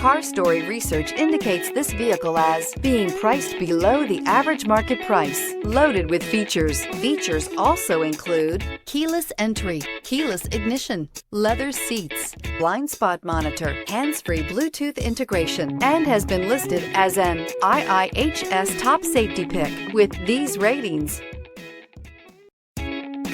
Car Story research indicates this vehicle as being priced below the average market price, loaded with features. Features also include keyless entry, keyless ignition, leather seats, blind spot monitor, hands-free Bluetooth integration, and has been listed as an IIHS top safety pick with these ratings.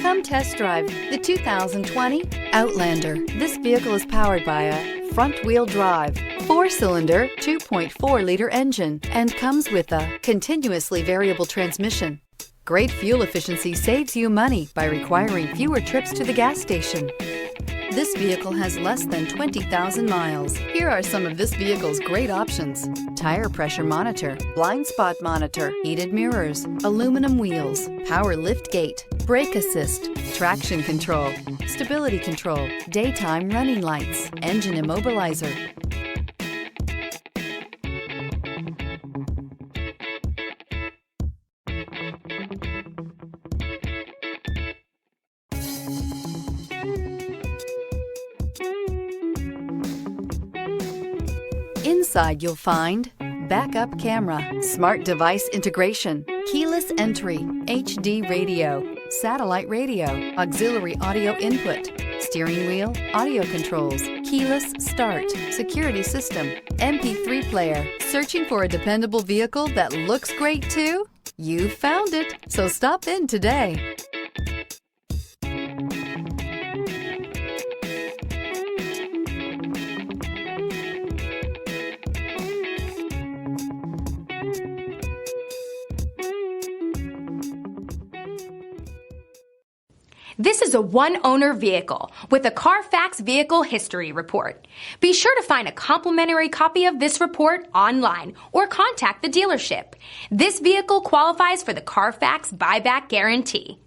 Come test drive the 2020 Outlander. This vehicle is powered by a front-wheel drive, 4-cylinder, 2.4-liter engine, and comes with a continuously variable transmission. Great fuel efficiency saves you money by requiring fewer trips to the gas station. This vehicle has less than 20,000 miles. Here are some of this vehicle's great options: tire pressure monitor, blind spot monitor, heated mirrors, aluminum wheels, power lift gate, brake assist, traction control, stability control, daytime running lights, engine immobilizer. Inside you'll find backup camera, smart device integration, keyless entry, HD radio, satellite radio, auxiliary audio input, steering wheel audio controls, keyless start, security system, MP3 player. Searching for a dependable vehicle that looks great too? You found it, so stop in today. This is a one-owner vehicle with a Carfax Vehicle History Report. Be sure to find a complimentary copy of this report online or contact the dealership. This vehicle qualifies for the Carfax Buyback Guarantee.